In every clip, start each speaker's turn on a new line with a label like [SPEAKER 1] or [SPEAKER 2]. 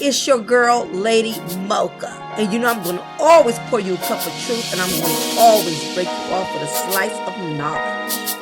[SPEAKER 1] It's your girl, Lady Mocha. And you know I'm going to always pour you a cup of truth, and I'm going to always break you off with a slice of knowledge.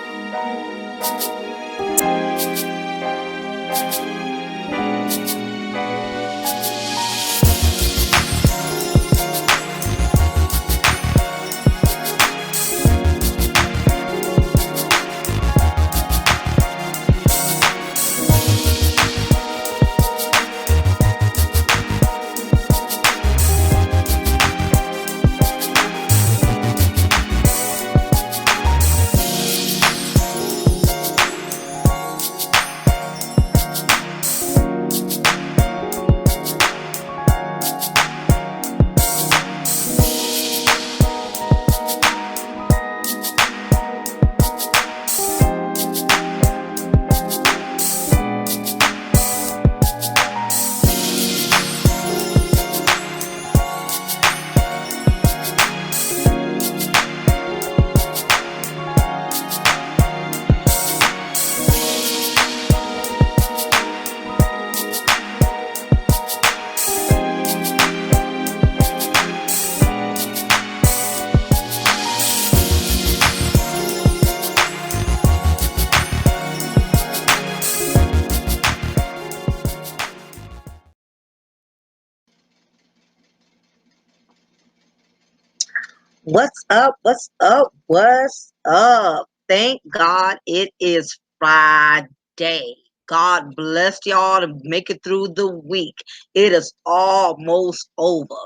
[SPEAKER 1] What's up? What's up? What's up? Thank God it is Friday. God bless y'all to make it through the week. It is almost over.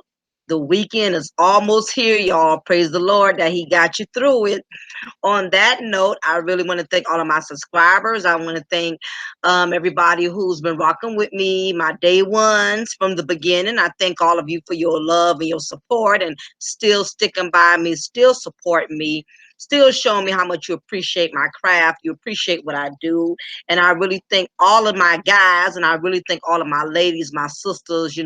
[SPEAKER 1] The weekend is almost here, y'all. Praise the Lord that He got you through it. On that note, I really want to thank all of my subscribers. I want to thank everybody who's been rocking with me, my day ones from the beginning. I thank all of you for your love and your support and still sticking by me, still supporting me, still showing me how much you appreciate my craft, you appreciate what I do. And I really thank all of my guys, and I really thank all of my ladies, my sisters,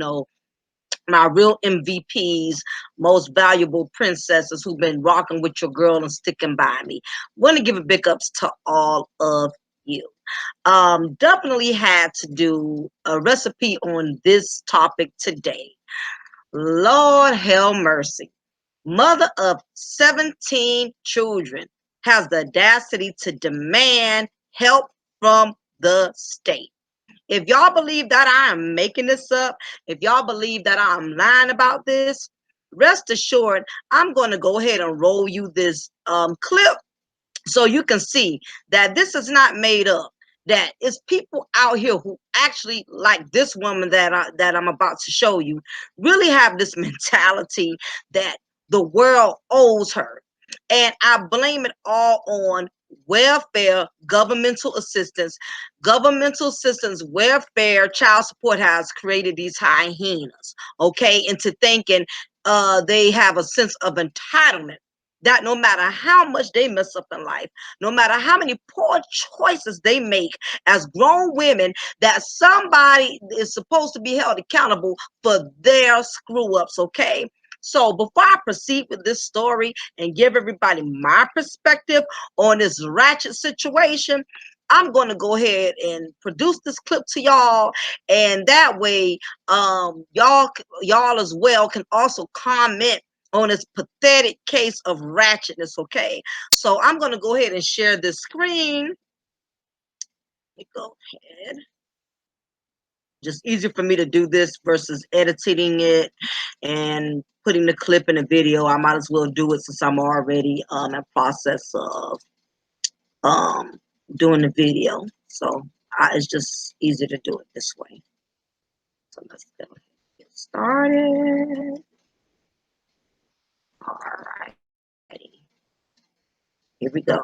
[SPEAKER 1] my real MVPs, most valuable princesses who've been rocking with your girl and sticking by me. Want to give a big ups to all of you. Definitely had to do a recipe on this topic today. Lord have mercy. Mother of 17 children has the audacity to demand help from the state. If y'all believe that I am making this up, if y'all believe that I'm lying about this, rest assured, I'm going to go ahead and roll you this clip so you can see that this is not made up. That it's people out here who actually, like this woman that I'm about to show you, really have this mentality that the world owes her. And I blame it all on welfare, governmental assistance, welfare, child support has created these hyenas, okay, into thinking they have a sense of entitlement, that no matter how much they mess up in life, no matter how many poor choices they make as grown women, that somebody is supposed to be held accountable for their screw ups, okay? So before I proceed with this story and give everybody my perspective on this ratchet situation, I'm going to go ahead and produce this clip to y'all, and that way y'all as well can also comment on this pathetic case of ratchetness, okay? So I'm going to go ahead and share this screen. Let me go ahead. Just easier for me to do this versus editing it and putting the clip in a video. I might as well do it since I'm already in process of doing the video. So it's just easier to do it this way. So let's go ahead and get started. All right. Here we go.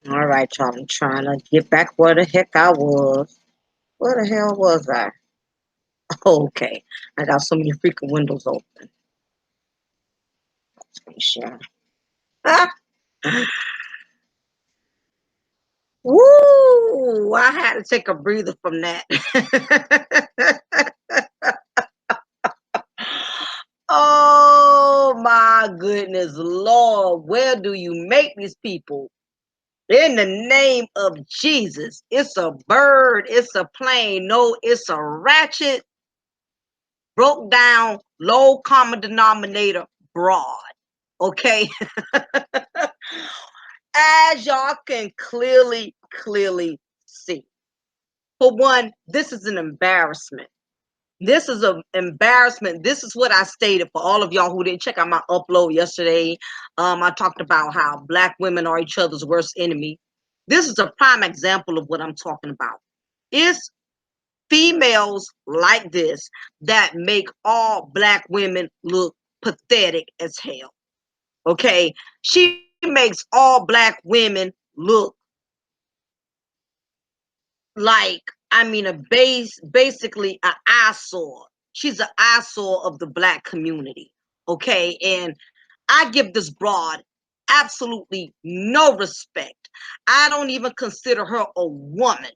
[SPEAKER 1] All right, y'all. I'm trying to get back where the heck I was. Where the hell was I? Okay. I got so many freaking windows open. Screen share. Ah! Woo! I had to take a breather from that. Oh my goodness, Lord, where do you make these people? In the name of Jesus, it's a bird, it's a plane, no, it's a ratchet, broke down, low common denominator, broad. Okay. As y'all can clearly see. For one, this is an embarrassment. This is an embarrassment. This is what I stated for all of y'all who didn't check out my upload yesterday. I talked about how Black women are each other's worst enemy. This is a prime example of what I'm talking about. It's females like this that make all Black women look pathetic as hell. Okay? She makes all Black women look like, I mean, basically an eyesore. She's an eyesore of the Black community. Okay. And I give this broad absolutely no respect. I don't even consider her a woman.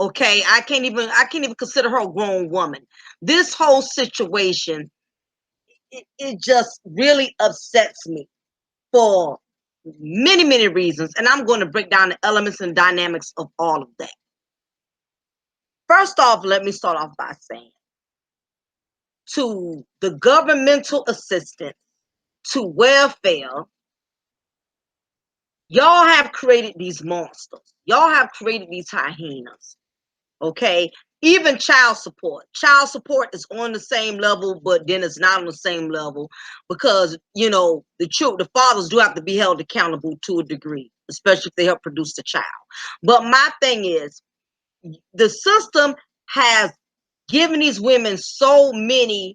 [SPEAKER 1] Okay. I can't even consider her a grown woman. This whole situation, it just really upsets me for many reasons. And I'm going to break down the elements and dynamics of all of that. First off, let me start off by saying to the governmental assistance, to welfare, y'all have created these monsters. Y'all have created these hyenas. Okay. Even child support. Child support is on the same level, but then it's not on the same level because the fathers do have to be held accountable to a degree, especially if they help produce the child. But my thing is, the system has given these women so many,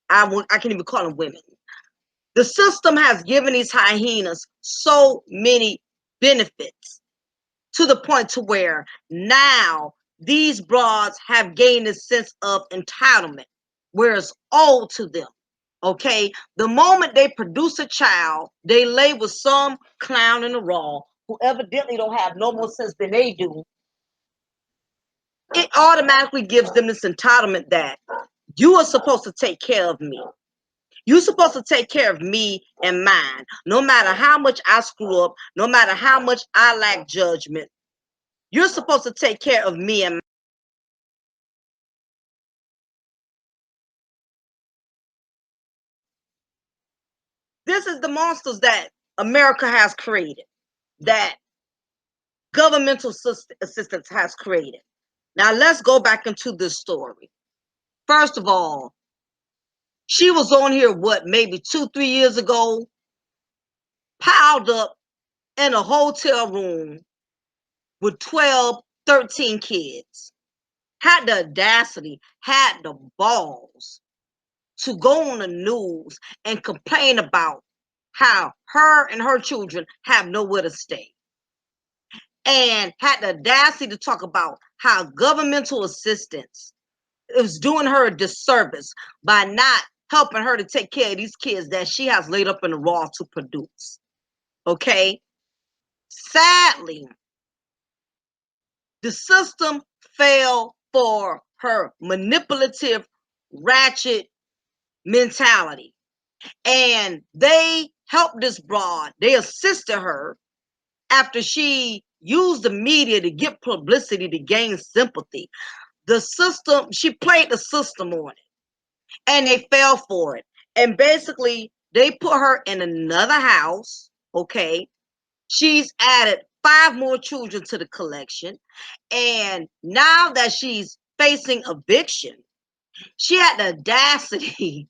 [SPEAKER 1] I can't even call them women. The system has given these hyenas so many benefits to the point to where now these broads have gained a sense of entitlement, where it's owed to them. Okay, the moment they produce a child, they lay with some clown in the raw who evidently don't have no more sense than they do. It automatically gives them this entitlement that you are supposed to take care of me. You're supposed to take care of me and mine. No matter how much I screw up, no matter how much I lack judgment, you're supposed to take care of me and mine. This is the monsters that America has created, that governmental assistance has created. Now let's go back into this story. First of all, she was on here, what, maybe 2-3 years ago, piled up in a hotel room with 12, 13 kids. Had the audacity, had the balls to go on the news and complain about how her and her children have nowhere to stay. And had the audacity to talk about how governmental assistance is doing her a disservice by not helping her to take care of these kids that she has laid up in the raw to produce. Okay? Sadly, the system fell for her manipulative, ratchet mentality. And they helped this broad. They assisted her after she used the media to get publicity to gain sympathy. The system, she played the system on it, and they fell for it. And basically, they put her in another house. Okay. She's added 5 more children to the collection. And now that she's facing eviction, she had the audacity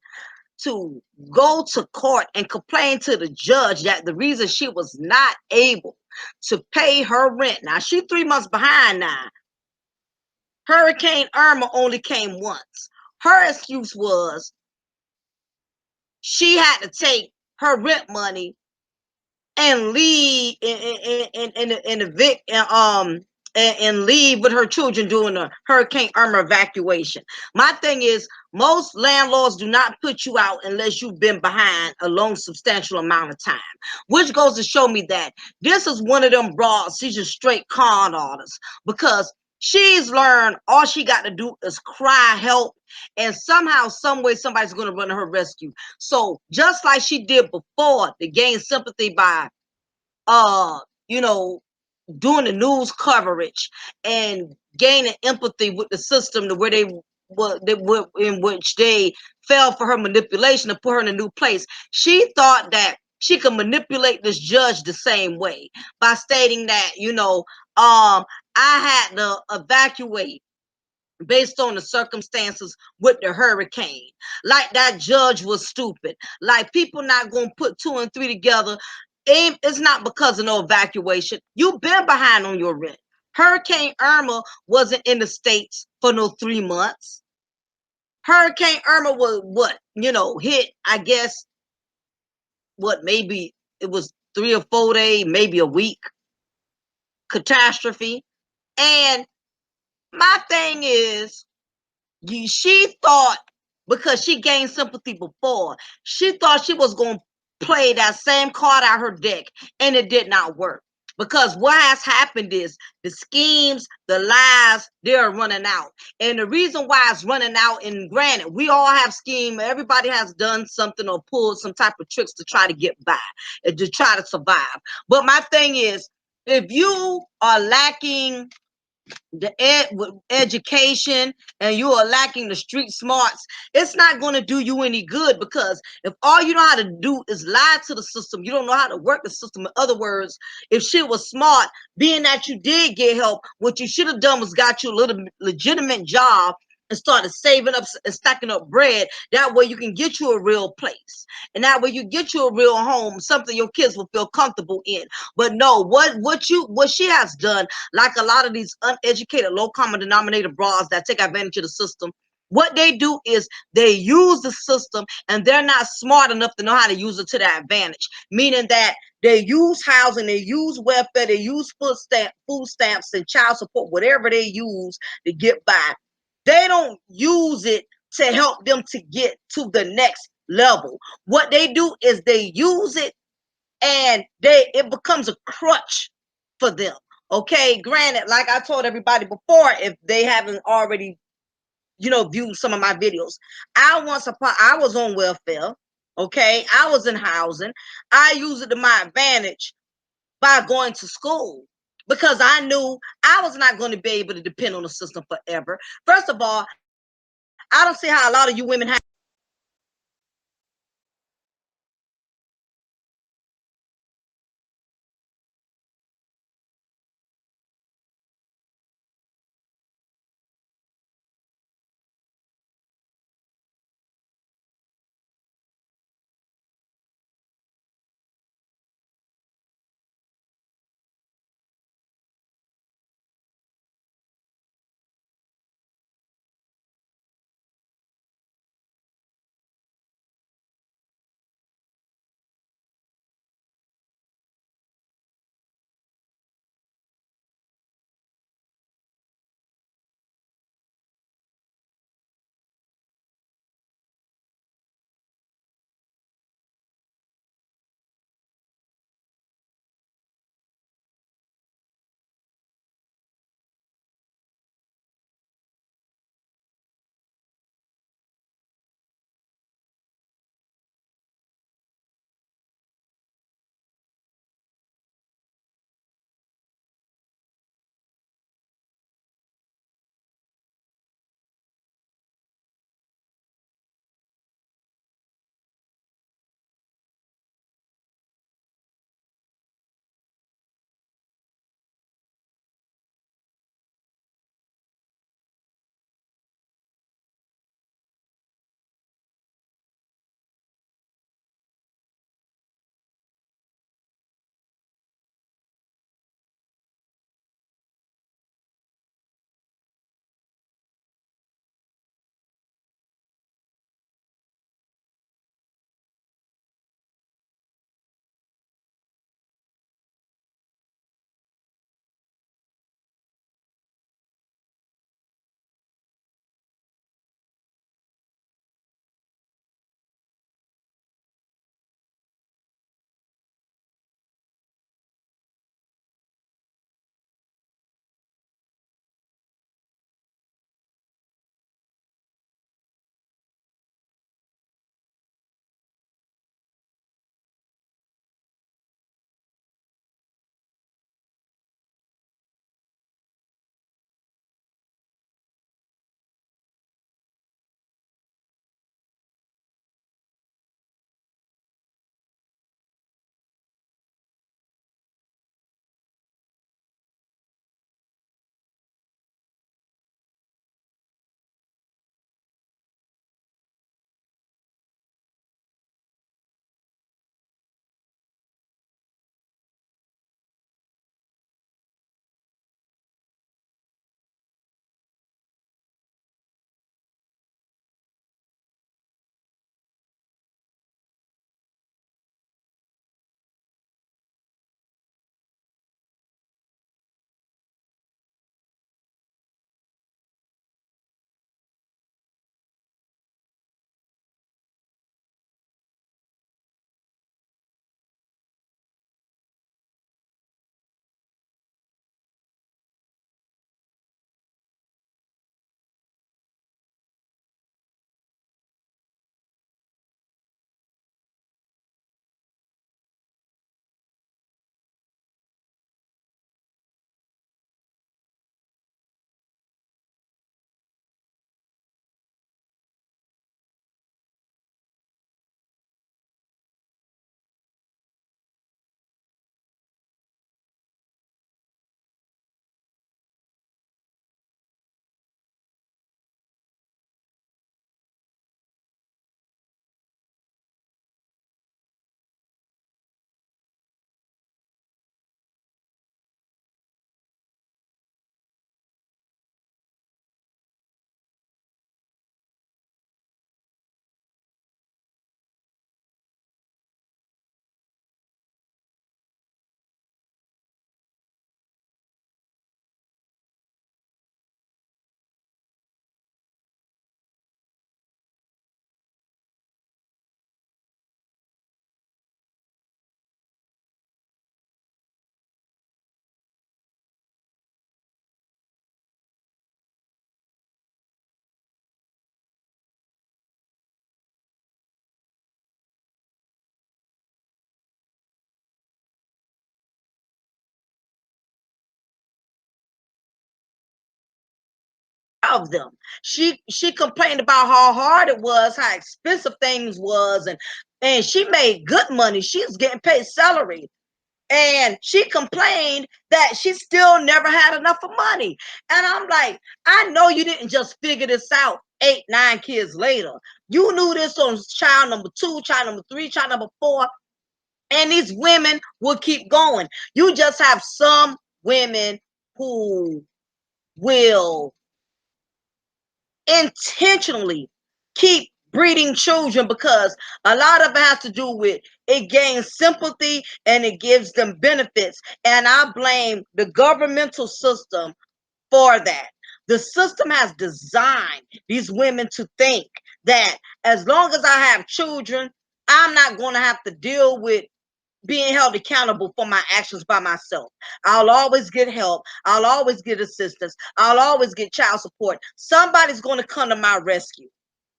[SPEAKER 1] to go to court and complain to the judge that the reason she was not able to pay her rent. Now, she's 3 months behind now. Hurricane Irma only came once. Her excuse was she had to take her rent money and leave and evict and leave with her children during the Hurricane Irma evacuation. My thing is, most landlords do not put you out unless you've been behind a long, substantial amount of time, which goes to show me that this is one of them broads. She's just straight con artists because she's learned all she got to do is cry help, and somehow, some way, somebody's going to run to her rescue. So just like she did before to gain sympathy by, uh, you know, doing the news coverage and gaining empathy with the system to where they were in which they fell for her manipulation to put her in a new place. She thought that she could manipulate this judge the same way by stating that, I had to evacuate based on the circumstances with the hurricane. Like that judge was stupid. Like people not gonna put two and three together. It's not because of no evacuation. You've been behind on your rent. Hurricane Irma wasn't in the States for no 3 months. Hurricane Irma was what, hit, I guess, what, maybe it was 3 or 4 days, maybe a week catastrophe. And my thing is, she thought, because she gained sympathy before, she thought she was going to play that same card out her deck, and it did not work. Because what has happened is the schemes, the lies, they're running out. And the reason why it's running out, and granted, we all have scheme. Everybody has done something or pulled some type of tricks to try to get by and to try to survive. But my thing is, if you are lacking the education and you are lacking the street smarts, it's not going to do you any good, because if all you know how to do is lie to the system, you don't know how to work the system. In other words, if she was smart, being that you did get help, what you should have done was got you a little legitimate job and started saving up and stacking up bread. That way you can get you a real place, and that way you get you a real home, something your kids will feel comfortable in. But no, what she has done, like a lot of these uneducated, low common denominator bras that take advantage of the system, what they do is they use the system, and they're not smart enough to know how to use it to their advantage. Meaning that they use housing, they use welfare, they use food stamps and child support, whatever they use to get by. They don't use it to help them to get to the next level. What they do is they use it, and it becomes a crutch for them. Okay, granted, like I told everybody before, if they haven't already, viewed some of my videos, I was on welfare. Okay, I was in housing. I used it to my advantage by going to school, because I knew I was not going to be able to depend on the system forever. First of all, I don't see how a lot of you women have of them. She complained about how hard it was, how expensive things was, and she made good money. She was getting paid salary. And she complained that she still never had enough of money. And I'm like, I know you didn't just figure this out 8, 9 kids later. You knew this on child number 2, child number 3, child number 4. And these women will keep going. You just have some women who will intentionally keep breeding children because a lot of it has to do with it gains sympathy and it gives them benefits. And I blame the governmental system for that. The system has designed these women to think that as long as I have children, I'm not going to have to deal with being held accountable for my actions by myself. I'll always get help. I'll always get assistance. I'll always get child support. Somebody's going to come to my rescue.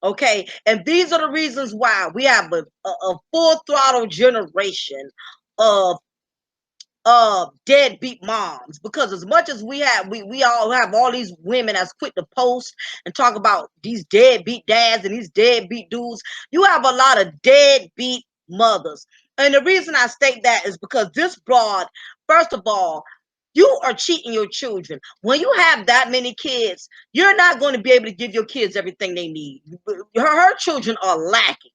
[SPEAKER 1] Okay. And these are the reasons why we have a full throttle generation of deadbeat moms, because as much as we all have all these women that's quick to post and talk about these deadbeat dads and these deadbeat dudes, you have a lot of deadbeat mothers. And the reason I state that is because this broad, first of all, you are cheating your children. When you have that many kids, you're not going to be able to give your kids everything they need. Her children are lacking.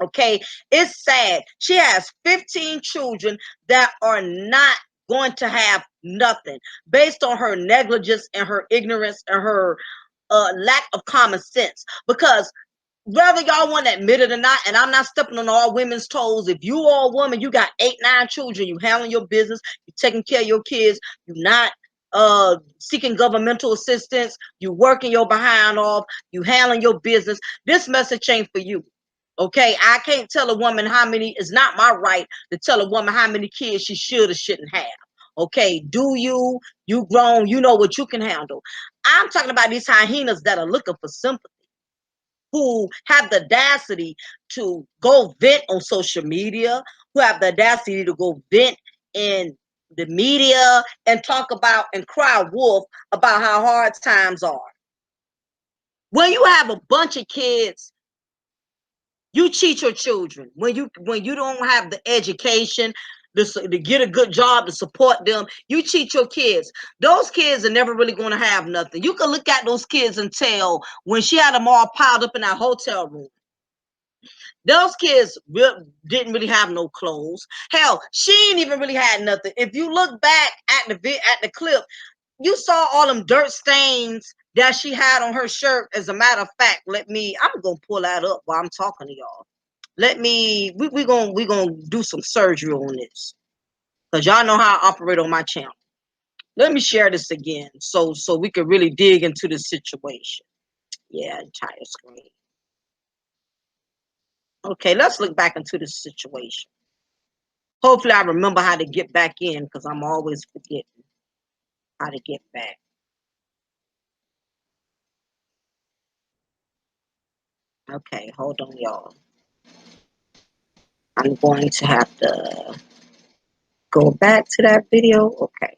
[SPEAKER 1] Okay, it's sad. She has 15 children that are not going to have nothing based on her negligence and her ignorance and her lack of common sense. Because whether y'all want to admit it or not, and I'm not stepping on all women's toes, if you are a woman, you got 8, 9 children, you handling your business, you taking care of your kids, you're not seeking governmental assistance, you working your behind off, you handling your business, this message ain't for you. Okay, I can't tell a woman how many, it's not my right to tell a woman how many kids she should or shouldn't have. Okay, you grown, you know what you can handle. I'm talking about these hyenas that are looking for sympathy, who have the audacity to go vent on social media, who have the audacity to go vent in the media and talk about and cry wolf about how hard times are. When you have a bunch of kids, you cheat your children. When you don't have the education to get a good job to support them, you cheat your kids. Those kids are never really going to have nothing. You can look at those kids and tell when she had them all piled up in that hotel room. Those kids didn't really have no clothes. Hell, she ain't even really had nothing. If you look back at the clip, you saw all them dirt stains that she had on her shirt. As a matter of fact, I'm gonna pull that up while I'm talking to y'all. We're gonna do some surgery on this. Because y'all know how I operate on my channel. Let me share this again so we can really dig into the situation. Yeah, entire screen. Okay, let's look back into the situation. Hopefully I remember how to get back in, because I'm always forgetting how to get back. Okay, hold on, y'all. I'm going to have to go back to that video. Okay.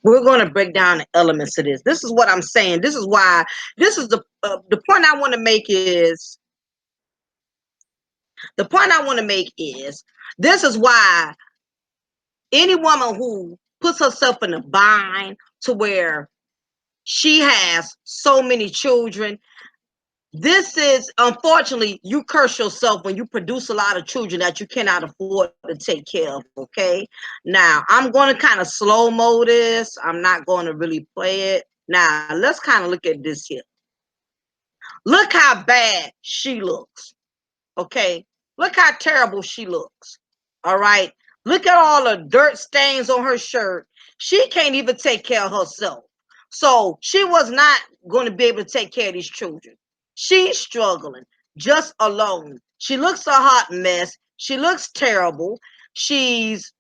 [SPEAKER 1] We're going to break down the elements of this. This is what I'm saying. This is why, this is the point I want to make is, this is why any woman who puts herself in a bind to where she has so many children, this is, unfortunately, you curse yourself when you produce a lot of children that you cannot afford to take care of. Okay, now I'm going to kind of slow-mo this. I'm not going to really play it. Now let's kind of look at this here. Look how bad she looks. Okay, look how terrible she looks. All right, look at all the dirt stains on her shirt. She can't even take care of herself. So she was not going to be able to take care of these children. She's struggling just alone. She looks a hot mess. She looks terrible. She's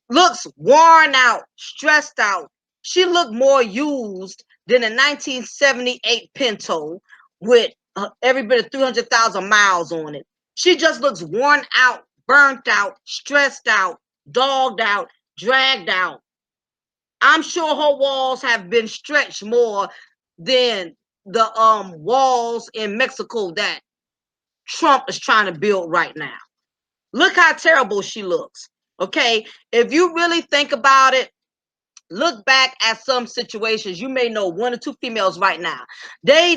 [SPEAKER 1] looks worn out, stressed out. She looked more used than a 1978 Pinto with every bit of 300,000 miles on it. She just looks worn out, burnt out, stressed out, dogged out, dragged out. I'm sure her walls have been stretched more than the walls in Mexico that Trump is trying to build right now. Look how terrible she looks. Okay, if you really think about it, look back at some situations. You may know one or two females right now. They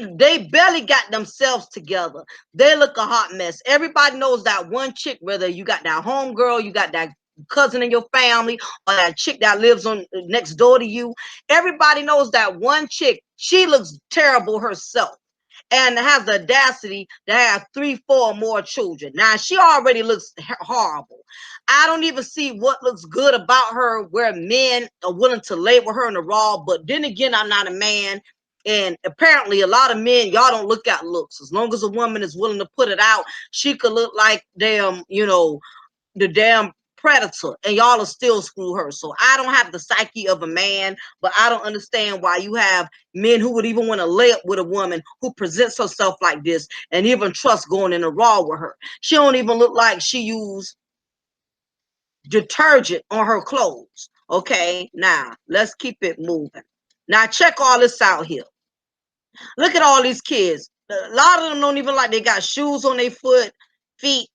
[SPEAKER 1] barely got themselves together. They look a hot mess. Everybody knows that one chick, whether you got that homegirl, you got that cousin in your family, or that chick that lives on next door to you. Everybody knows that one chick. She looks terrible herself and has the audacity to have 3, 4 more children. Now, she already looks horrible. I don't even see what looks good about her where men are willing to label her in the raw. But then again, I'm not a man. And apparently a lot of men, y'all don't look at looks. As long as a woman is willing to put it out, she could look like damn, the damn predator, and y'all will still screw her. So I don't have the psyche of a man, but I don't understand why you have men who would even want to lay up with a woman who presents herself like this and even trust going in the raw with her. She don't even look like she used detergent on her clothes. Okay, now let's keep it moving. Now check all this out here. Look at all these kids. A lot of them don't even like they got shoes on their feet.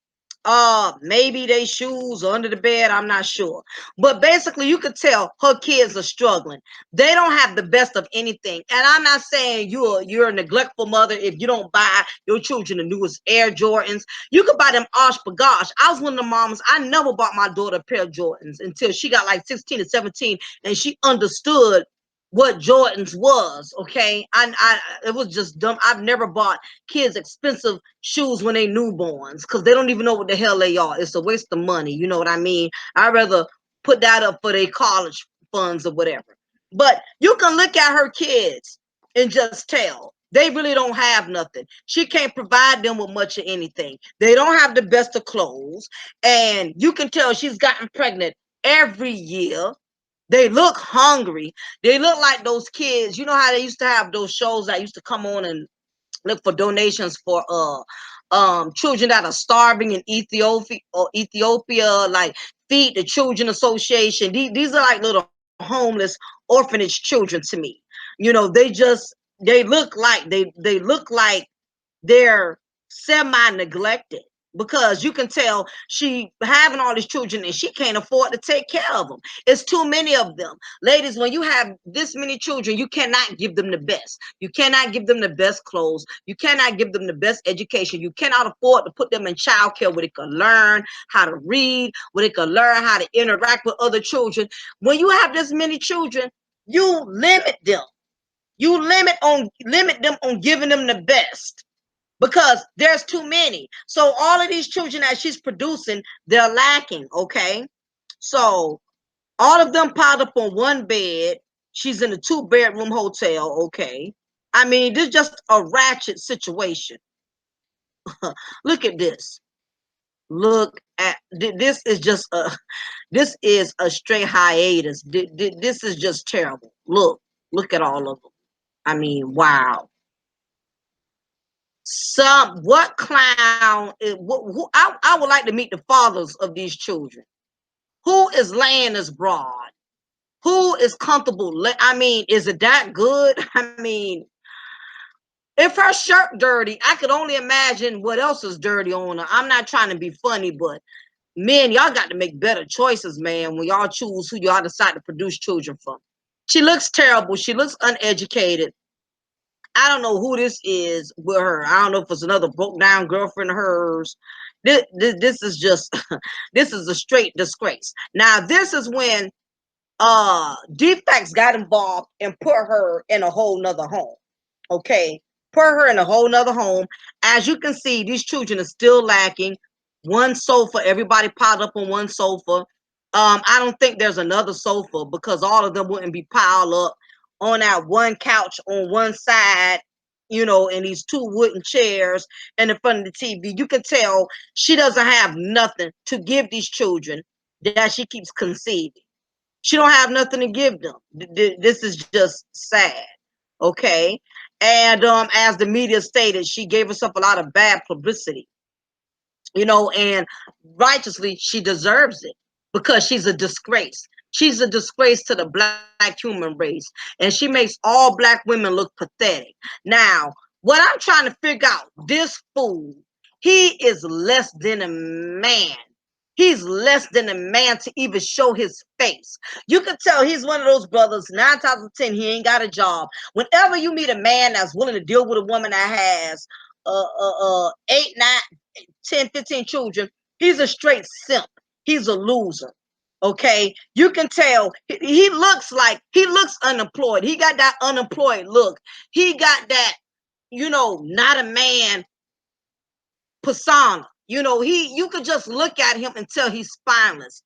[SPEAKER 1] Maybe they shoes under the bed. I'm not sure. But basically, you could tell her kids are struggling. They don't have the best of anything. And I'm not saying you're a neglectful mother if you don't buy your children the newest Air Jordans. You could buy them Osh Bagosh. I was one of the mamas. I never bought my daughter a pair of Jordans until she got like 16 or 17, and she understood what Jordans was. Okay, I it was just dumb. I've never bought kids expensive shoes when they newborns because they don't even know what the hell they are. It's a waste of money. You know what I mean? I'd rather put that up for their college funds or whatever. But you can look at her kids and just tell they really don't have nothing. She can't provide them with much of anything. They don't have the best of clothes, and you can tell she's gotten pregnant every year. They look hungry. They look like those kids. You know how they used to have those shows that used to come on and look for donations for children that are starving in Ethiopia, like Feed the Children Association. These are like little homeless orphanage children to me. They look like they're semi-neglected because you can tell she having all these children and she can't afford to take care of them. It's too many of them. Ladies, when you have this many children, you cannot give them the best. You cannot give them the best clothes. You cannot give them the best education. You cannot afford to put them in childcare where they can learn how to read, where they can learn how to interact with other children. When you have this many children, you limit them. You limit them on giving them the best because there's too many. So all of these children that she's producing, they're lacking. Okay, so all of them piled up on one bed. She's in a 2-bedroom hotel. Okay, I mean, this is just a ratchet situation. Look at this. Look at this. This is a straight hiatus. This is just terrible. Look at all of them. I mean, wow. What clown is who I would like to meet the fathers of these children. Who is laying this broad? Who is comfortable? I mean, is it that good? I mean, if her shirt dirty, I could only imagine what else is dirty on her. I'm not trying to be funny, but men, y'all got to make better choices, man, when y'all choose who y'all decide to produce children from. She looks terrible. She looks uneducated. I don't know who this is with her. I don't know if it's another broke down girlfriend of hers. This is just this is a straight disgrace. Now this is when defects got involved and put her in a whole nother home. Okay, put her in a whole nother home. As you can see, these children are still lacking. One sofa, everybody piled up on one sofa. I don't think there's another sofa because all of them wouldn't be piled up on that one couch on one side, and these two wooden chairs in the front of the TV. You can tell she doesn't have nothing to give these children that she keeps conceiving. She don't have nothing to give them. This is just sad. Okay. And as the media stated, she gave herself a lot of bad publicity, and righteously she deserves it because she's a disgrace. She's a disgrace to the black human race, and she makes all black women look pathetic. Now, what I'm trying to figure out, this fool, he is less than a man. He's less than a man to even show his face. You can tell he's one of those brothers, 9 times out of 10, he ain't got a job. Whenever you meet a man that's willing to deal with a woman that has 8, 9, 10, 15 children, he's a straight simp. He's a loser. Okay, you can tell he looks unemployed. He got that unemployed look. He got that, not a man persona. You could just look at him and tell he's spineless.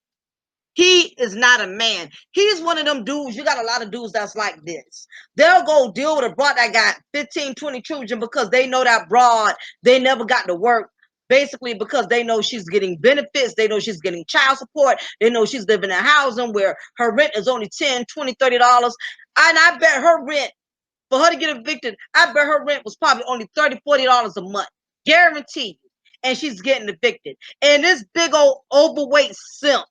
[SPEAKER 1] He is not a man. He's one of them dudes. You got a lot of dudes that's like this. They'll go deal with a broad that got 15, 20 children because they know that broad, they never got to work. Basically, because they know she's getting benefits. They know she's getting child support. They know she's living in housing where her rent is only $10, $20, $30. And I bet her rent, for her to get evicted, I bet her rent was probably only $30, $40 a month. Guaranteed. And she's getting evicted. And this big old overweight simp,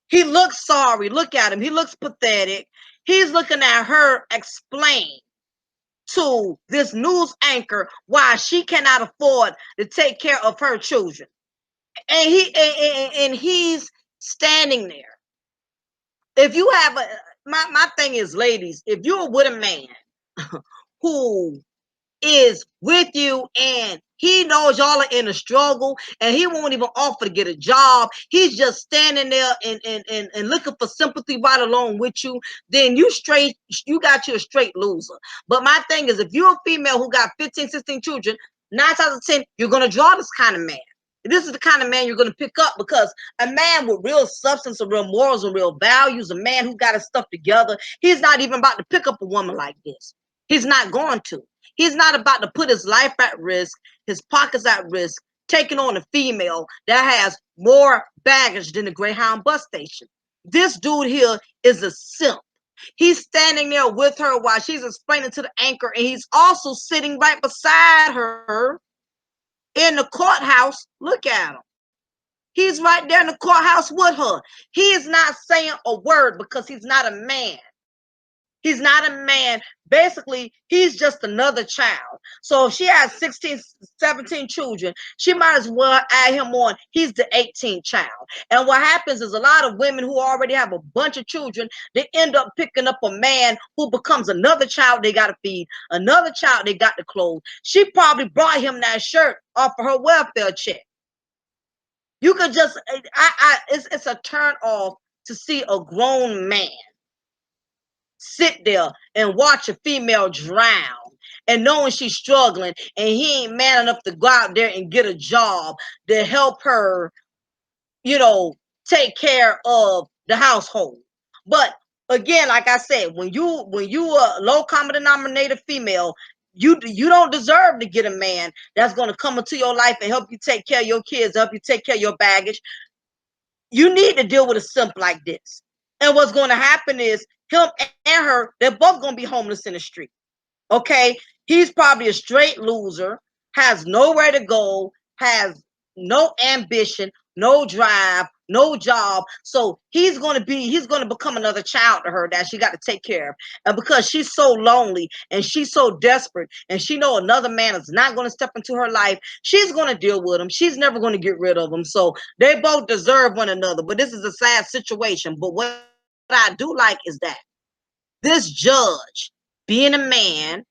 [SPEAKER 1] he looks sorry. Look at him. He looks pathetic. He's looking at her explain to this news anchor why she cannot afford to take care of her children. And he's standing there. If you have my thing is, ladies, if you're with a man who is with you and he knows y'all are in a struggle and he won't even offer to get a job, he's just standing there and looking for sympathy right along with you, then you got you a straight loser. But my thing is, if you're a female who got 15, 16 children, 9 times out of 10, you're going to draw this kind of man. This is the kind of man you're going to pick up, because a man with real substance and real morals and real values, a man who got his stuff together, he's not even about to pick up a woman like this. He's not going to. He's not about to put his life at risk, his pockets at risk, taking on a female that has more baggage than the Greyhound bus station. This dude here is a simp. He's standing there with her while she's explaining to the anchor, and he's also sitting right beside her in the courthouse. Look at him. He's right there in the courthouse with her. He is not saying a word because he's not a man. He's not a man. Basically, he's just another child. So if she has 16, 17 children, she might as well add him on. He's the 18th child. And what happens is, a lot of women who already have a bunch of children, they end up picking up a man who becomes another child they got to feed, another child they got to clothe. She probably brought him that shirt off of her welfare check. You could just, it's a turn off to see a grown man sit there and watch a female drown, and knowing she's struggling and he ain't man enough to go out there and get a job to help her, take care of the household. But again, like I said, when you a low common denominator female, you don't deserve to get a man that's going to come into your life and help you take care of your kids, help you take care of your baggage. You need to deal with a simp like this. And what's going to happen is, him and her, they're both going to be homeless in the street. Okay? He's probably a straight loser, has nowhere to go, has no ambition, no drive, no job. So he's going to become another child to her that she got to take care of. And because she's so lonely and she's so desperate and she know another man is not going to step into her life, she's going to deal with him. She's never going to get rid of him. So they both deserve one another. But this is a sad situation. But what I do like is that this judge, being a man,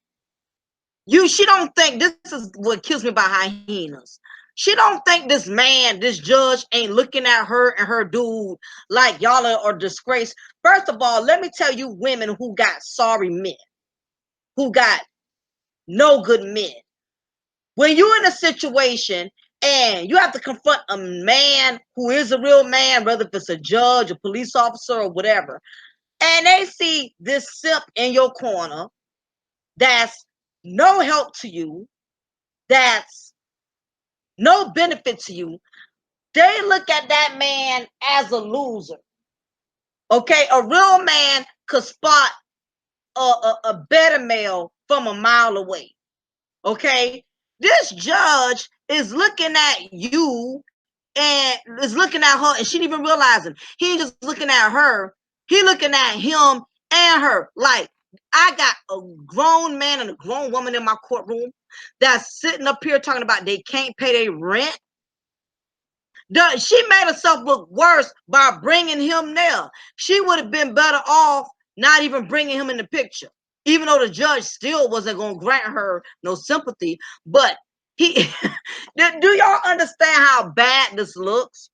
[SPEAKER 1] she don't think, this is what kills me about hyenas. She don't think this judge ain't looking at her and her dude like y'all are disgraced. First of all, let me tell you, women who got sorry men, who got no good men. When you're in a situation and you have to confront a man who is a real man, whether if it's a judge, a police officer, or whatever, and they see this simp in your corner that's no help to you, that's no benefit to you, they look at that man as a loser. Okay, a real man could spot a better male from a mile away. Okay, this judge is looking at you and is looking at her, and she didn't even realizing he ain't just looking at her, he looking at him and her. Like, I got a grown man and a grown woman in my courtroom that's sitting up here talking about they can't pay their rent. She made herself look worse by bringing him there. She would have been better off not even bringing him in the picture, even though the judge still wasn't going to grant her no sympathy. But he, do y'all understand how bad this looks?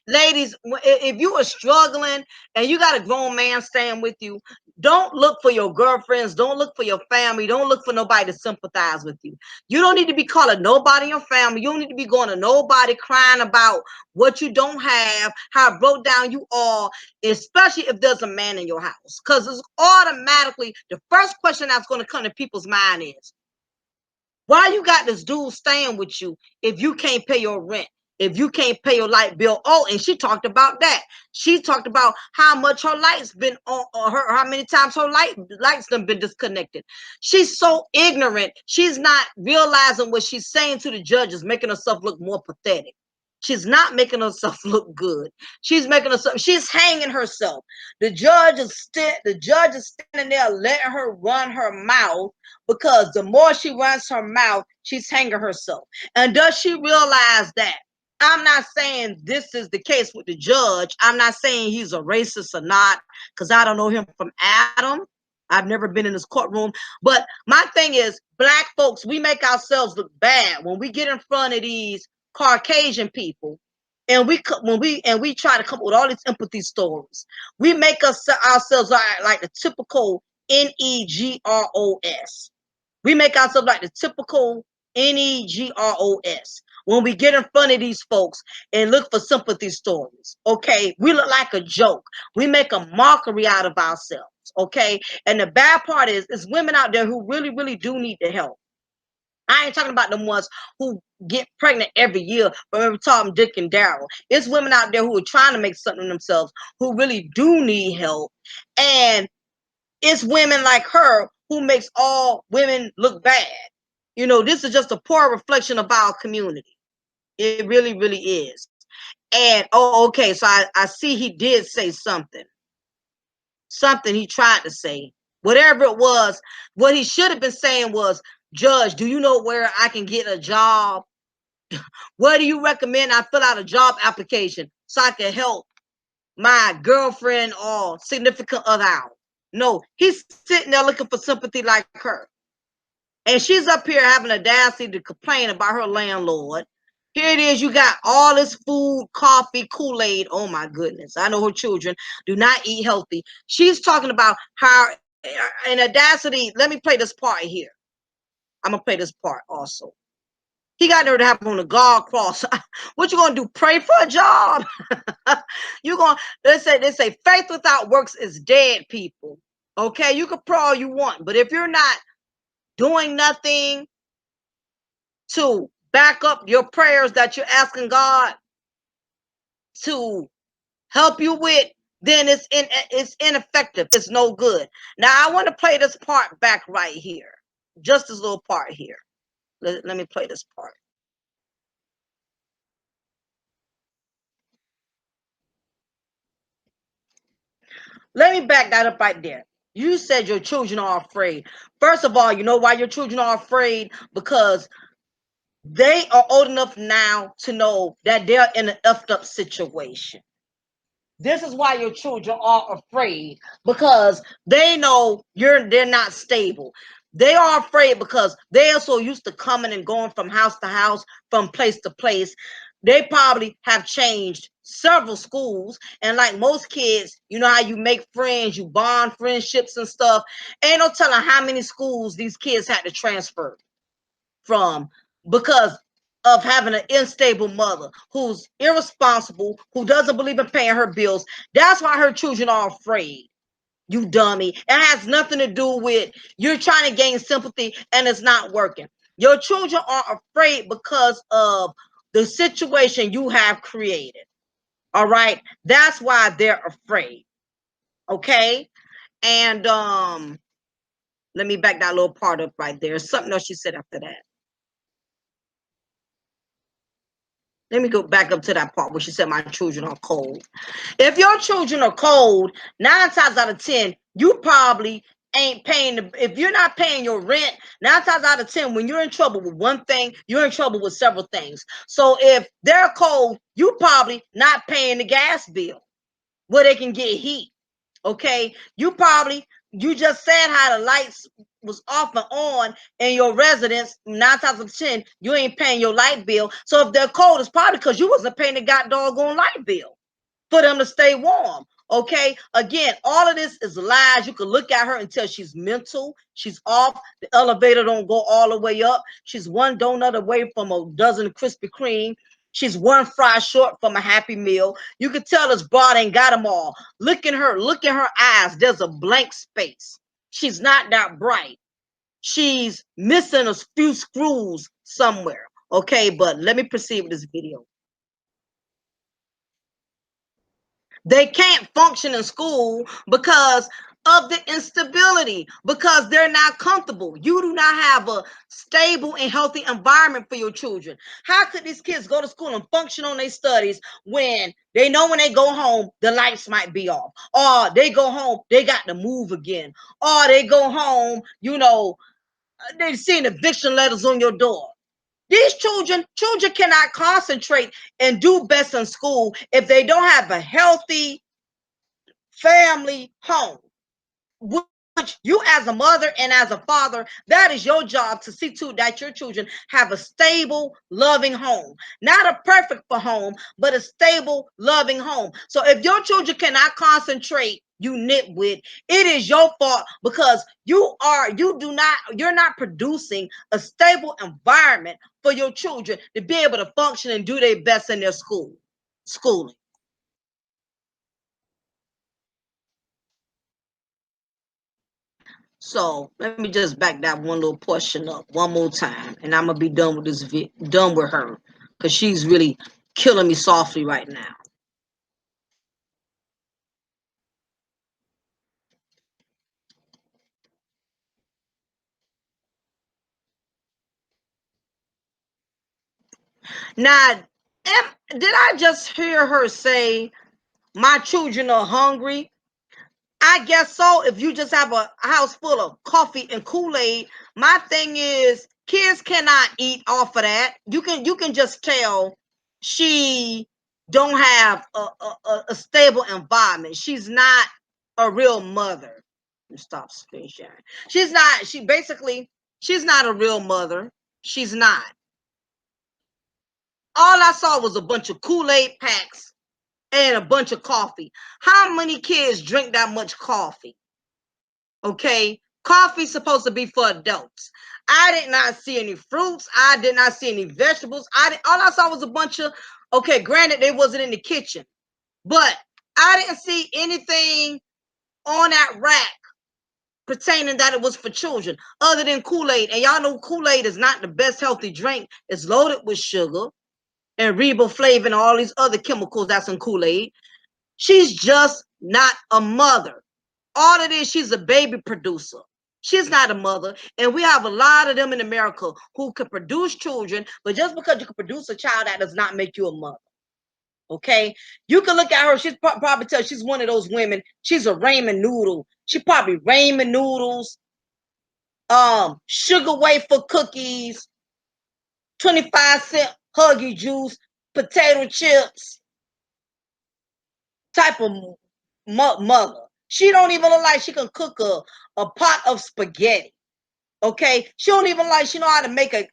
[SPEAKER 1] Ladies, if you are struggling and you got a grown man staying with you, don't look for your girlfriends, don't look for your family, don't look for nobody to sympathize with you. You don't need to be calling nobody in your family. You don't need to be going to nobody crying about what you don't have, how broke down you are, especially if there's a man in your house. Because it's automatically the first question that's going to come to people's mind is, why you got this dude staying with you if you can't pay your rent? If you can't pay your light bill? Oh, and she talked about that. She talked about how much her lights been on, her, how many times her lights have been disconnected. She's so ignorant. She's not realizing what she's saying to the judges, making herself look more pathetic. She's not making herself look good. She's making herself, she's hanging herself. The judge is standing there letting her run her mouth, because the more she runs her mouth, she's hanging herself. And does she realize that? I'm not saying this is the case with the judge. I'm not saying he's a racist or not, because I don't know him from Adam. I've never been in his courtroom. But my thing is, black folks, we make ourselves look bad when we get in front of these Caucasian people, and we try to come up with all these empathy stories. We make ourselves like the typical NEGROS. We make ourselves like the typical NEGROS when we get in front of these folks and look for sympathy stories. Okay, we look like a joke. We make a mockery out of ourselves. Okay, and the bad part is, women out there who really, really do need the help. I ain't talking about the ones who get pregnant every year from every Tom, Dick, and Daryl. It's women out there who are trying to make something of themselves, who really do need help. And it's women like her who makes all women look bad. You know, this is just a poor reflection of our community. It really, really is. And, oh, okay, so I see he did say something. Something he tried to say. Whatever it was, what he should have been saying was, Judge, do you know where I can get a job? Where do you recommend I fill out a job application so I can help my girlfriend or significant other out? No, he's sitting there looking for sympathy like her. And she's up here having a audacity to complain about her landlord. Here it is, you got all this food, coffee, Kool-Aid. Oh my goodness. I know her children do not eat healthy. She's talking about how, in audacity, let me play this part here. I'm going to play this part also. He got her to have on a God cross. What you gonna do? Pray for a job? You gonna they say faith without works is dead, people. Okay, you can pray all you want, but if you're not doing nothing to back up your prayers that you're asking God to help you with, then it's ineffective. It's no good. Now I want to play this part back right here. Just this little part here. Let me play this part. Let me back that up right there. You said your children are afraid. First of all, you know why your children are afraid? Because they are old enough now to know that they're in an effed up situation. This is why your children are afraid, because they know they're not stable. They are afraid because they are so used to coming and going from house to house, from place to place. They probably have changed several schools. And like most kids, you know how you make friends, you bond friendships and stuff. Ain't no telling how many schools these kids had to transfer from, because of having an unstable mother who's irresponsible, who doesn't believe in paying her bills. That's why her children are afraid. You dummy. It has nothing to do with you're trying to gain sympathy and it's not working. Your children are afraid because of the situation you have created. All right. That's why they're afraid. Okay. And let me back that little part up right there. Something else she said after that. Let me go back up to that part where she said my children are cold. If your children are cold, 9 times out of 10, you probably ain't paying if you're not paying your rent, 9 times out of 10, when you're in trouble with one thing, you're in trouble with several things. So if they're cold, you probably not paying the gas bill where they can get heat. Okay, you just said how the lights was off and on in your residence. 9 times out of 10, you ain't paying your light bill. So if they're cold, it's probably because you wasn't paying the doggone light bill for them to stay warm. Okay, again, all of this is lies. You can look at her and tell she's mental, she's off. The elevator don't go all the way up. She's one donut away from a dozen Krispy Kreme. She's one fry short from a Happy Meal. You can tell this broad ain't got them all. Look in her eyes. There's a blank space. She's not that bright. She's missing a few screws somewhere. Okay, but let me proceed with this video. They can't function in school because of the instability, because they're not comfortable. You do not have a stable and healthy environment for your children. How could these kids go to school and function on their studies when they know when they go home, the lights might be off, or they go home, they got to move again, or they go home, they've seen eviction letters on your door. These children cannot concentrate and do best in school if they don't have a healthy family home, which you as a mother and as a father, that is your job to see to that your children have a stable, loving home. Not a perfect for home, but a stable, loving home. So if your children cannot concentrate, you nitwit, it is your fault because you're not producing a stable environment for your children to be able to function and do their best in their schooling. So let me just back that one little portion up one more time, and I'm gonna be done with done with her, because she's really killing me softly right now. Now, did I just hear her say my children are hungry? I guess so. If you just have a house full of coffee and Kool-Aid, my thing is kids cannot eat off of that. You can just tell she don't have a stable environment. She's not a real mother. Stop screen sharing. She's not. She's not a real mother. She's not. All I saw was a bunch of Kool-Aid packs and a bunch of coffee. How many kids drink that much coffee? Okay, coffee's supposed to be for adults. I did not see any fruits. I did not see any vegetables. All I saw was a bunch of, okay, granted they wasn't in the kitchen, but I didn't see anything on that rack pertaining that it was for children other than Kool-Aid. And y'all know Kool-Aid is not the best healthy drink. It's loaded with sugar and riboflavin and all these other chemicals that's in Kool-Aid. She's just not a mother. All it is, she's a baby producer. She's not a mother. And we have a lot of them in America who can produce children, but just because you can produce a child, that does not make you a mother. Okay? You can look at her, she's probably tell she's one of those women. She's a ramen noodle. She probably ramen noodles, sugar wafer cookies, 25-cent Huggy juice, potato chips type of mother. She don't even look like she can cook a pot of spaghetti. Okay, she don't even like she know how to make a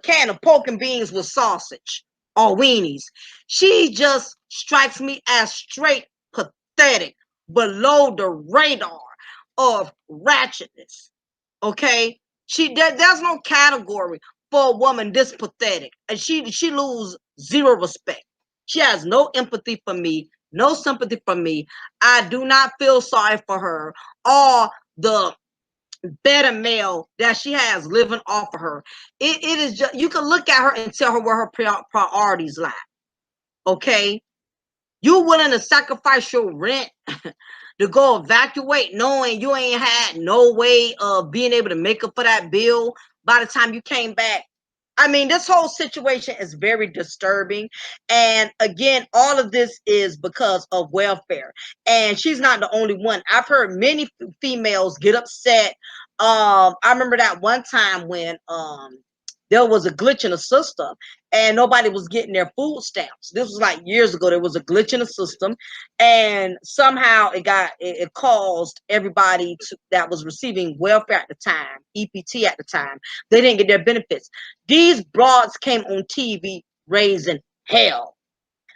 [SPEAKER 1] can of pork and beans with sausage or weenies. She just strikes me as straight pathetic, below the radar of ratchetness. Okay, there's no category for a woman this pathetic, and she lose zero respect. She has no empathy for me, no sympathy for me. I do not feel sorry for her or the better male that she has living off of her. It is just, you can look at her and tell her where her priorities lie. Okay, you willing to sacrifice your rent to go evacuate, knowing you ain't had no way of being able to make up for that bill by the time you came back. I mean, this whole situation is very disturbing. And again, all of this is because of welfare. And she's not the only one. I've heard many females get upset. I remember that one time when there was a glitch in the system and nobody was getting their food stamps. This was like years ago. There was a glitch in the system, and somehow it caused everybody that was receiving welfare at the time, EPT at the time, they didn't get their benefits. These broads came on TV raising hell.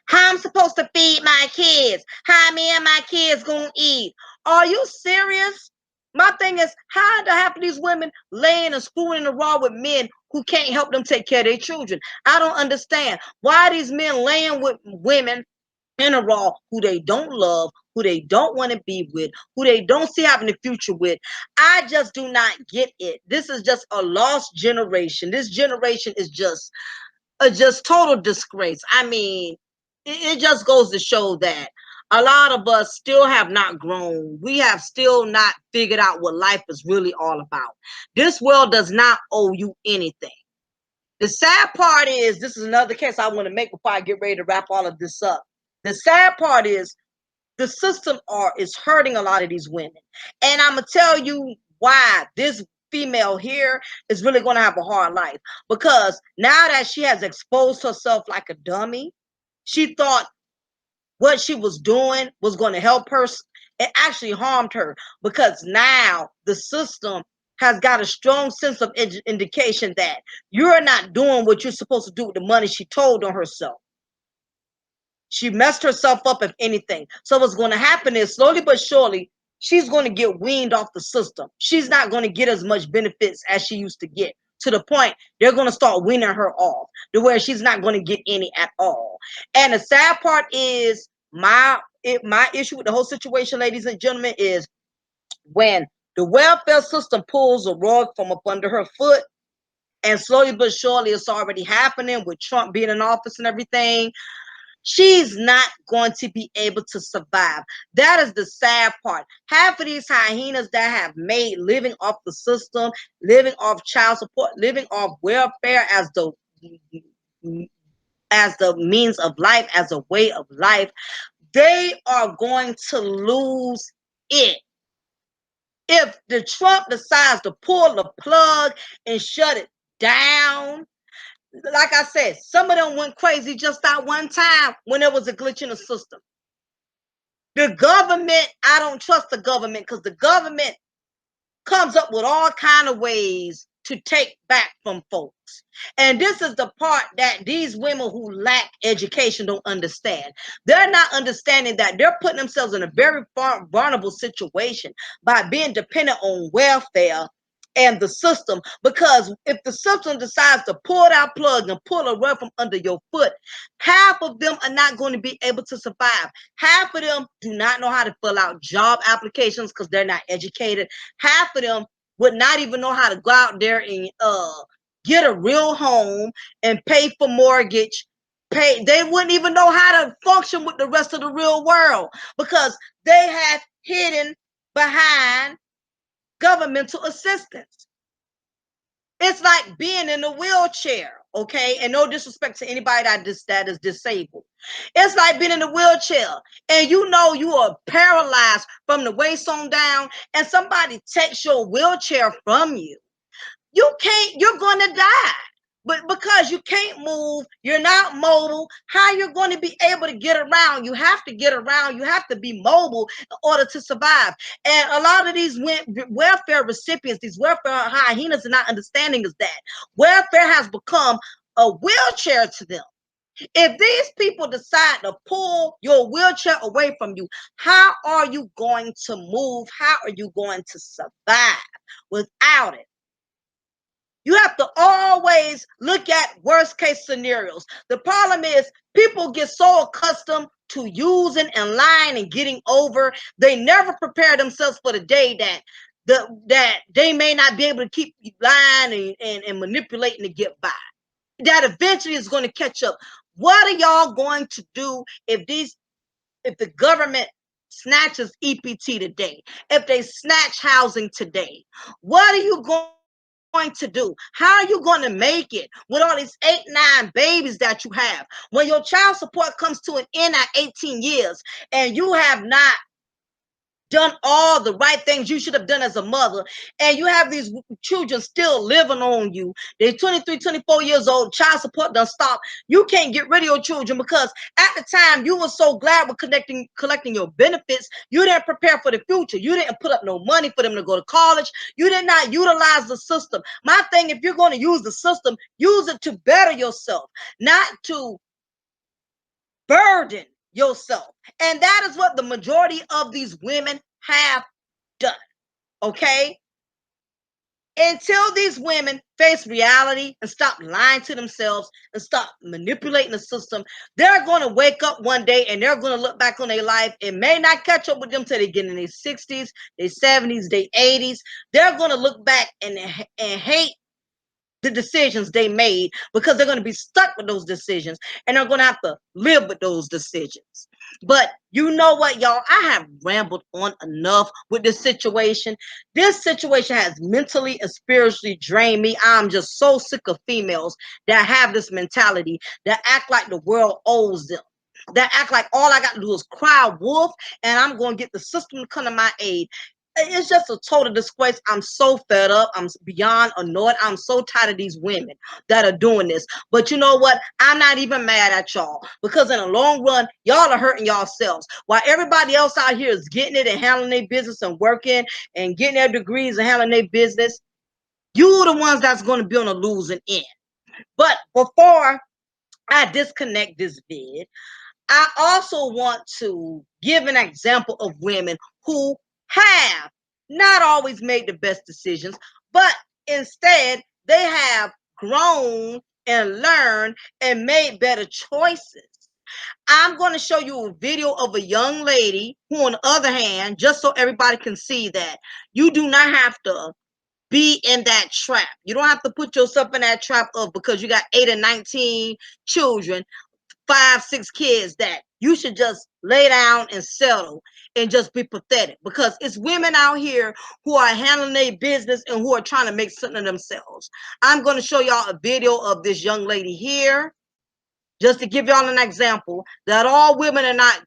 [SPEAKER 1] How I'm supposed to feed my kids? How me and my kids gonna eat? Are you serious? My thing is, how the half of these women laying and screwing in the raw with men who can't help them take care of their children? I don't understand. Why are these men laying with women in a raw who they don't love, who they don't want to be with, who they don't see having a future with? I just do not get it. This is just a lost generation. This generation is just total disgrace. I mean, it just goes to show that a lot of us still have not grown. We have still not figured out what life is really all about. This world does not owe you anything. The sad part is, this is another case I want to make before I get ready to wrap all of this up. The sad part is the system is hurting a lot of these women. And I'm going to tell you why this female here is really going to have a hard life. Because now that she has exposed herself like a dummy, she thought what she was doing was going to help her. It actually harmed her, because now the system has got a strong sense of indication that you're not doing what you're supposed to do with the money she told on herself. She messed herself up, if anything. So what's going to happen is, slowly but surely, she's going to get weaned off the system. She's not going to get as much benefits as she used to get, to the point they're going to start weaning her off to where she's not going to get any at all. And the sad part is, my issue with the whole situation, ladies and gentlemen, is when the welfare system pulls a rug from up under her foot, and slowly but surely it's already happening with Trump being in office and everything. She's not going to be able to survive. That is the sad part. Half of these hyenas that have made living off the system, living off child support, living off welfare as the means of life, as a way of life, they are going to lose it. If the Trump decides to pull the plug and shut it down, like I said, some of them went crazy just that one time when there was a glitch in the system. The government, I don't trust the government, because the government comes up with all kind of ways to take back from folks. And this is the part that these women who lack education don't understand. They're not understanding that they're putting themselves in a very vulnerable situation by being dependent on welfare and the system. Because if the system decides to pull that plug and pull a rug from under your foot, half of them are not going to be able to survive. Half of them do not know how to fill out job applications because they're not educated. Half of them would not even know how to go out there and get a real home and pay for mortgage. They wouldn't even know how to function with the rest of the real world, because they have hidden behind governmental assistance. It's like being in a wheelchair, okay? And no disrespect to anybody that is disabled. It's like being in a wheelchair and you know you are paralyzed from the waist on down, and somebody takes your wheelchair from you. You're going to die. But because you can't move, you're not mobile, how you're going to be able to get around? You have to get around. You have to be mobile in order to survive. And a lot of these welfare recipients, these welfare hyenas, are not understanding is that welfare has become a wheelchair to them. If these people decide to pull your wheelchair away from you, how are you going to move? How are you going to survive without it? You have to always look at worst case scenarios. The problem is people get so accustomed to using and lying and getting over, they never prepare themselves for the day that they may not be able to keep lying and manipulating to get by. That eventually is going to catch up. What are y'all going to do if the government snatches EPT today? If they snatch housing today, what are you going going to do? How are you going to make it with all these 8, 9 babies that you have? When your child support comes to an end at 18 years and you have not done all the right things you should have done as a mother, and you have these children still living on you. They're 23, 24 years old. Child support done stop. You can't get rid of your children because at the time you were so glad with collecting your benefits. You didn't prepare for the future. You didn't put up no money for them to go to college. You did not utilize the system. My thing, if you're going to use the system, use it to better yourself, not to burden yourself. And that is what the majority of these women have done. Okay? Until these women face reality and stop lying to themselves and stop manipulating the system, they're going to wake up one day and they're going to look back on their life. It may not catch up with them till they get in their 60s, their 70s, their 80s. They're going to look back and hate the decisions they made because they're going to be stuck with those decisions and they're going to have to live with those decisions. But you know what, y'all? I have rambled on enough with this situation. This situation has mentally and spiritually drained me. I'm just so sick of females that have this mentality, that act like the world owes them, that act like all I got to do is cry wolf and I'm going to get the system to come to my aid. It's just a total disgrace. I'm so fed up. I'm beyond annoyed. I'm so tired of these women that are doing this. But you know what? I'm not even mad at y'all because in the long run, y'all are hurting yourselves. While everybody else out here is getting it and handling their business and working and getting their degrees and handling their business, you the ones that's going to be on the losing end. But before I disconnect this vid, I also want to give an example of women who have not always made the best decisions, but instead they have grown and learned and made better choices. I'm going to show you a video of a young lady who, on the other hand, just so everybody can see that you do not have to be in that trap. You don't have to put yourself in that trap of because you got 8 and 19 children, 5, 6 kids, that you should just lay down and settle and just be pathetic because it's women out here who are handling their business and who are trying to make something of themselves. I'm going to show y'all a video of this young lady here just to give y'all an example that all women are not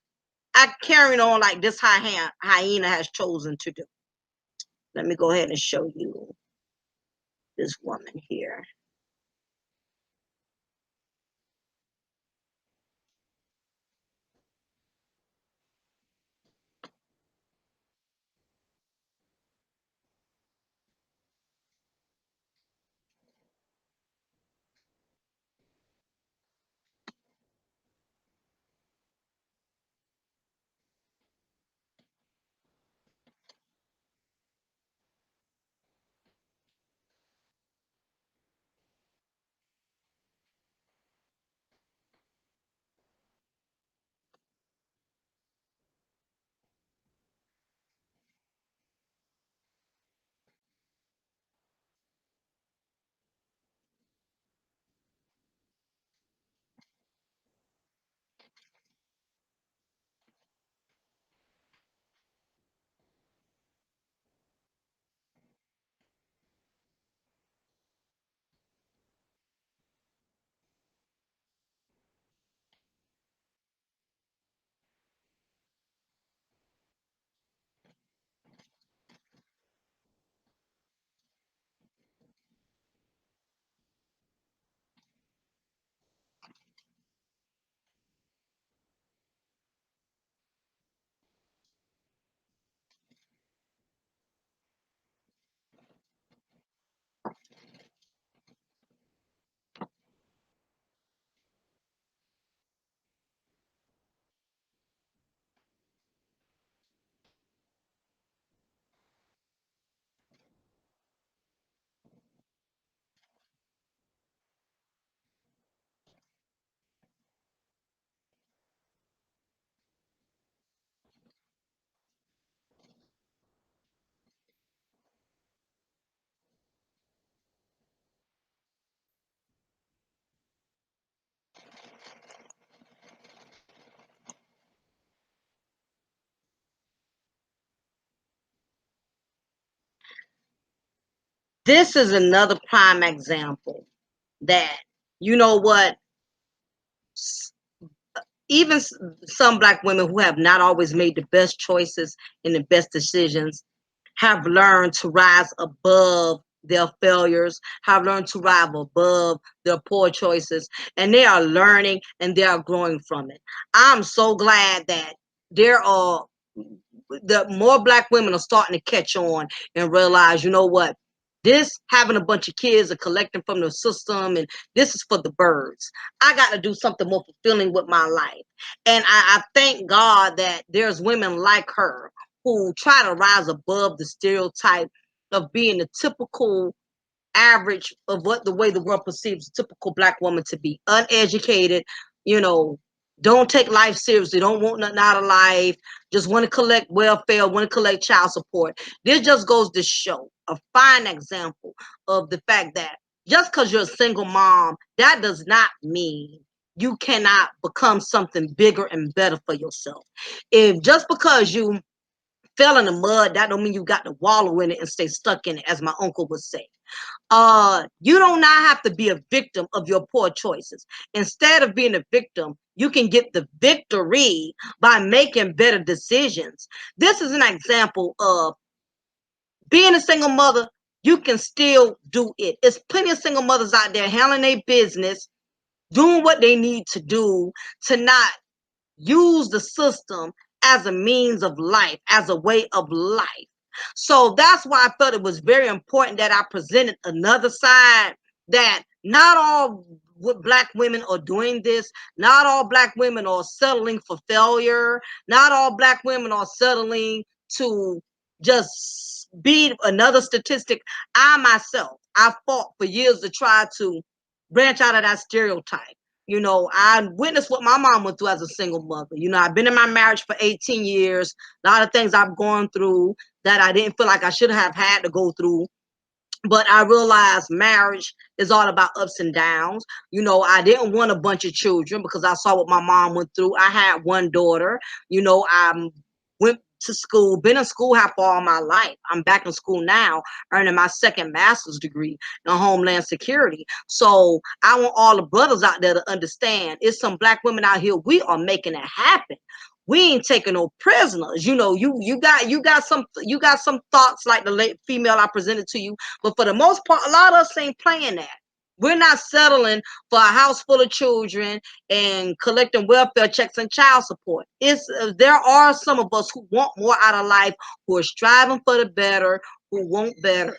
[SPEAKER 1] carrying on like this hyena has chosen to do. Let me go ahead and show you this woman here. this is another prime example that, you know what, even some Black women who have not always made the best choices and the best decisions have learned to rise above their failures, have learned to rise above their poor choices, and they are learning and they are growing from it. I'm so glad that there are the more Black women are starting to catch on and realize, you know what, this having a bunch of kids and collecting from the system, and this is for the birds. I got to do something more fulfilling with my life. And I thank God that there's women like her who try to rise above the stereotype of being the typical average of what the way the world perceives a typical Black woman to be: uneducated, you know, don't take life seriously, don't want nothing out of life, just want to collect welfare, want to collect child support. This just goes to show a fine example of the fact that just because you're a single mom, that does not mean you cannot become something bigger and better for yourself. If just because you fell in the mud, that don't mean you got to wallow in it and stay stuck in it, as my uncle would say. You do not have to be a victim of your poor choices. Instead of being a victim, you can get the victory by making better decisions. This is an example of being a single mother. You can still do it. There's plenty of single mothers out there handling their business, doing what they need to do to not use the system as a means of life, as a way of life. So that's why I felt it was very important that I presented another side, that not all Black women are doing this. Not all Black women are settling for failure. Not all Black women are settling to just be another statistic. I myself, I fought for years to try to branch out of that stereotype. You know, I witnessed what my mom went through as a single mother. You know, I've been in my marriage for 18 years. A lot of things I've gone through that I didn't feel like I should have had to go through. But I realized marriage is all about ups and downs. You know, I didn't want a bunch of children because I saw what my mom went through. I had one daughter. You know, I went to school, been in school half all my life. I'm back in school now, earning my second master's degree in Homeland Security. So I want all the brothers out there to understand, it's some Black women out here, we are making it happen. We ain't taking no prisoners. You know, you got some thoughts like the late female I presented to you, but for the most part, a lot of us ain't playing that. We're not settling for a house full of children and collecting welfare checks and child support. There are some of us who want more out of life, who are striving for the better, who want better.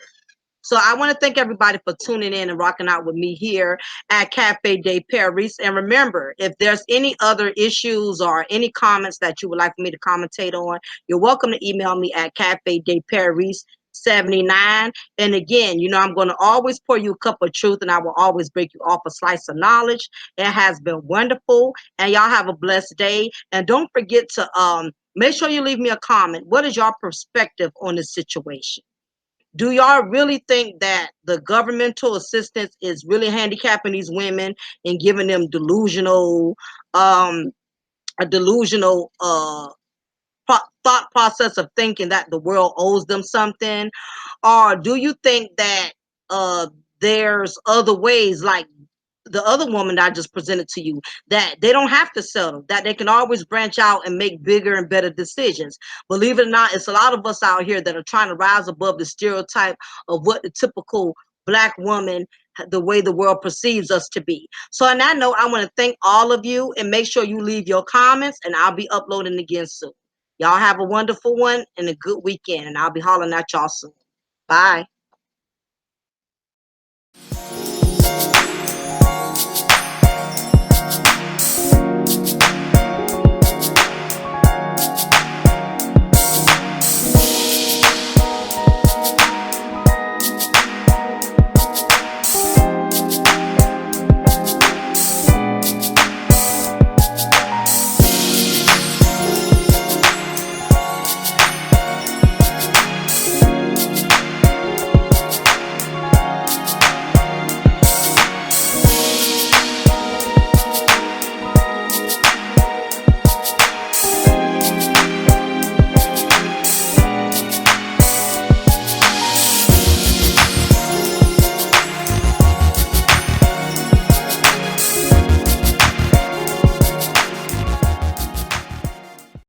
[SPEAKER 1] So I want to thank everybody for tuning in and rocking out with me here at Cafe de Paris. And remember, if there's any other issues or any comments that you would like for me to commentate on, you're welcome to email me at Cafe de Paris 79. And again, you know, I'm going to always pour you a cup of truth, and I will always break you off a slice of knowledge. It has been wonderful, and y'all have a blessed day. And don't forget to make sure you leave me a comment. What is your perspective on this situation? Do y'all really think that the governmental assistance is really handicapping these women and giving them um, a delusional thought process of thinking that the world owes them something? Or do you think that uh, there's other ways, like the other woman that I just presented to you, that they don't have to settle, that they can always branch out and make bigger and better decisions? Believe it or not, it's a lot of us out here that are trying to rise above the stereotype of what the typical Black woman, the way the world perceives us to be. So on that note, I want to thank all of you, and make sure you leave your comments, and I'll be uploading again soon. Y'all have a wonderful one and a good weekend, and I'll be hollering at y'all soon. Bye.